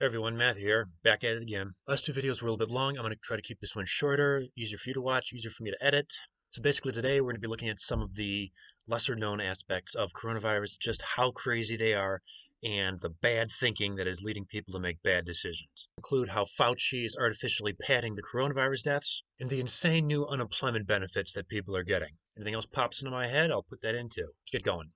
Hey everyone, Matt here, back at it again. Last two videos were a little bit long. I'm going to try to keep this one shorter, easier for you to watch, easier for me to edit. So basically today we're going to be looking at some of the lesser known aspects of coronavirus, just how crazy they are, and the bad thinking that is leading people to make bad decisions. Include how Fauci is artificially padding the coronavirus deaths, and the insane new unemployment benefits that people are getting. Anything else pops into my head, I'll put that into. Let's get going.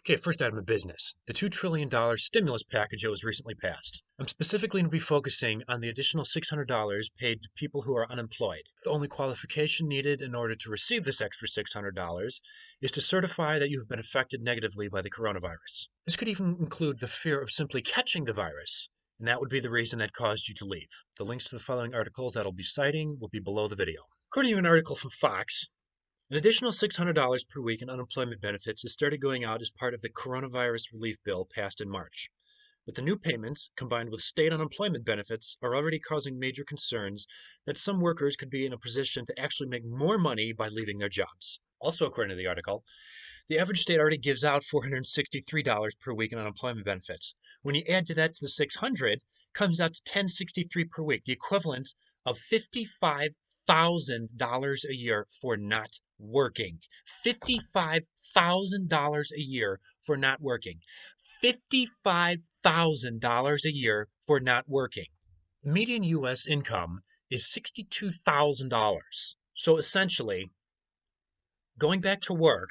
Okay, first item of business, the $2 trillion stimulus package that was recently passed. I'm specifically going to be focusing on the additional $600 paid to people who are unemployed. The only qualification needed in order to receive this extra $600 is to certify that you've been affected negatively by the coronavirus. This could even include the fear of simply catching the virus, and that would be the reason that caused you to leave. The links to the following articles that I'll be citing will be below the video. According to an article from Fox, an additional $600 per week in unemployment benefits has started going out as part of the coronavirus relief bill passed in March. But the new payments, combined with state unemployment benefits, are already causing major concerns that some workers could be in a position to actually make more money by leaving their jobs. Also, according to the article, the average state already gives out $463 per week in unemployment benefits. When you add to that to the 600, comes out to $1063 per week, the equivalent of $55,000 a year for not working. $55,000 a year for not working. $55,000 a year for not working. Median U.S. income is $62,000. So essentially, going back to work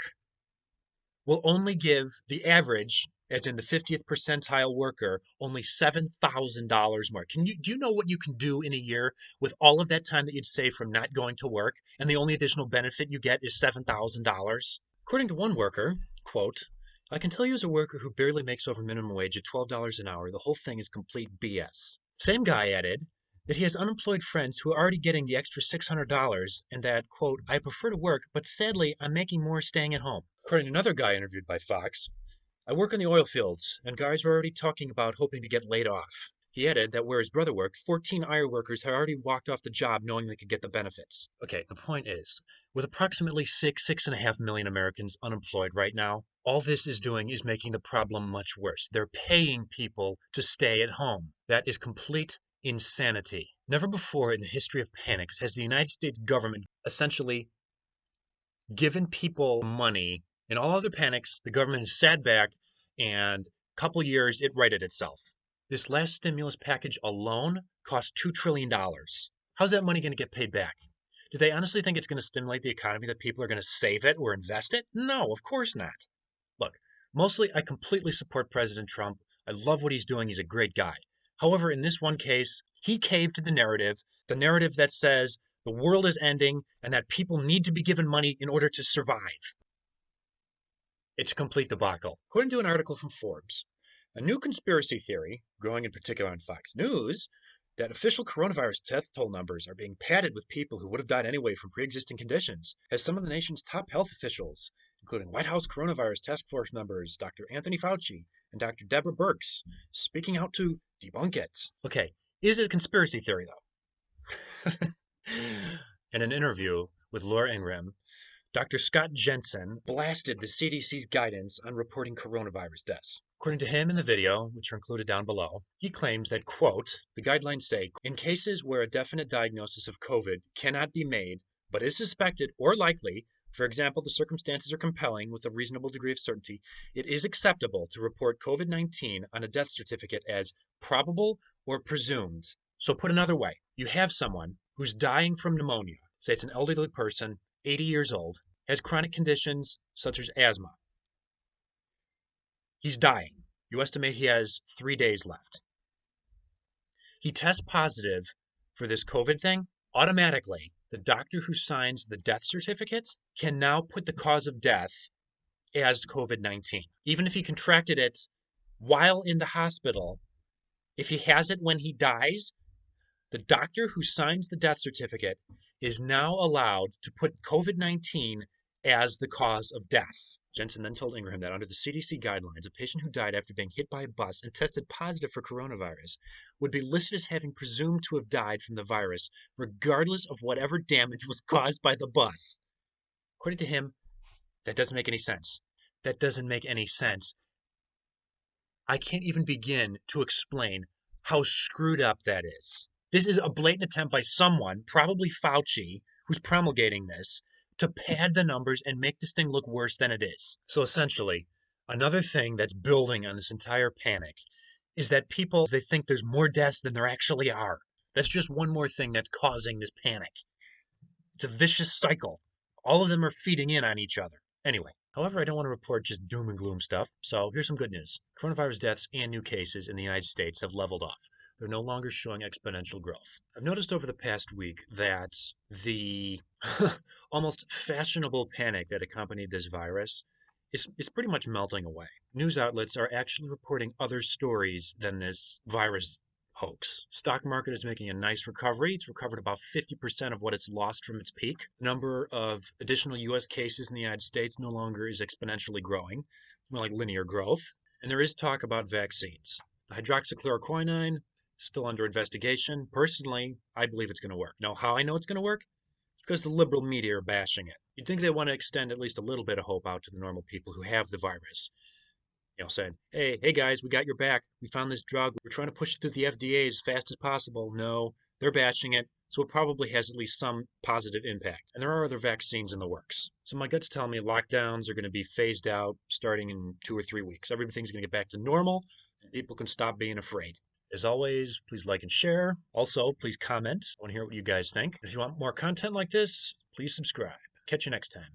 will only give the average, as in the 50th percentile worker, only $7,000 more. Do you know what you can do in a year with all of that time that you'd save from not going to work, and the only additional benefit you get is $7,000? According to one worker, quote, "I can tell you as a worker who barely makes over minimum wage at $12 an hour, the whole thing is complete BS." Same guy added that he has unemployed friends who are already getting the extra $600 and that, quote, "I prefer to work, but sadly, I'm making more staying at home." According to another guy interviewed by Fox, "I work in the oil fields, and guys are already talking about hoping to get laid off." He added that where his brother worked, 14 iron workers had already walked off the job knowing they could get the benefits. Okay, the point is, with approximately 6.5 million Americans unemployed right now, all this is doing is making the problem much worse. They're paying people to stay at home. That is complete insanity. Never before in the history of panics has the United States government essentially given people money. In all other panics, the government has sat back and a couple years it righted itself. This last stimulus package alone cost $2 trillion. How's that money going to get paid back? Do they honestly think it's going to stimulate the economy, that people are going to save it or invest it? No, of course not. Look, mostly I completely support President Trump. I love what he's doing. He's a great guy. However, in this one case, he caved to the narrative that says the world is ending and that people need to be given money in order to survive. It's a complete debacle. According to an article from Forbes, a new conspiracy theory, growing in particular on Fox News, that official coronavirus death toll numbers are being padded with people who would have died anyway from pre-existing conditions, has some of the nation's top health officials, including White House coronavirus task force members Dr. Anthony Fauci and Dr. Deborah Birx, speaking out to debunk it. Okay, is it a conspiracy theory, though? In an interview with Laura Ingraham, Dr. Scott Jensen blasted the CDC's guidance on reporting coronavirus deaths. According to him in the video, which are included down below, he claims that, quote, "The guidelines say, in cases where a definite diagnosis of COVID cannot be made, but is suspected or likely, for example, the circumstances are compelling with a reasonable degree of certainty, it is acceptable to report COVID-19 on a death certificate as probable or presumed." So put another way, you have someone who's dying from pneumonia, say it's an elderly person, 80 years old, has chronic conditions such as asthma. He's dying. You estimate he has 3 days left. He tests positive for this COVID thing. Automatically, the doctor who signs the death certificate can now put the cause of death as COVID-19. Even if he contracted it while in the hospital, if he has it when he dies, the doctor who signs the death certificate is now allowed to put COVID-19 as the cause of death. Jensen then told Ingraham that under the CDC guidelines, a patient who died after being hit by a bus and tested positive for coronavirus would be listed as having presumed to have died from the virus, regardless of whatever damage was caused by the bus. According to him, that doesn't make any sense. That doesn't make any sense. I can't even begin to explain how screwed up that is. This is a blatant attempt by someone, probably Fauci, who's promulgating this, to pad the numbers and make this thing look worse than it is. So essentially, another thing that's building on this entire panic is that people, they think there's more deaths than there actually are. That's just one more thing that's causing this panic. It's a vicious cycle. All of them are feeding in on each other. Anyway, however, I don't want to report just doom and gloom stuff, so here's some good news. Coronavirus deaths and new cases in the United States have leveled off. They're no longer showing exponential growth. I've noticed over the past week that the almost fashionable panic that accompanied this virus is pretty much melting away. News outlets are actually reporting other stories than this virus hoax. Stock market is making a nice recovery. It's recovered about 50% of what it's lost from its peak. The number of additional US cases in the United States no longer is exponentially growing, more like linear growth. And there is talk about vaccines. The hydroxychloroquine still under investigation. Personally, I believe it's going to work. Now, how I know it's going to work? It's because the liberal media are bashing it. You'd think they want to extend at least a little bit of hope out to the normal people who have the virus. Saying, hey guys, we got your back. We found this drug. We're trying to push it through the FDA as fast as possible. No, they're bashing it, so it probably has at least some positive impact. And there are other vaccines in the works. So my gut's telling me lockdowns are going to be phased out starting in 2 or 3 weeks. Everything's going to get back to normal, and people can stop being afraid. As always, please like and share. Also, please comment. I want to hear what you guys think. If you want more content like this, please subscribe. Catch you next time.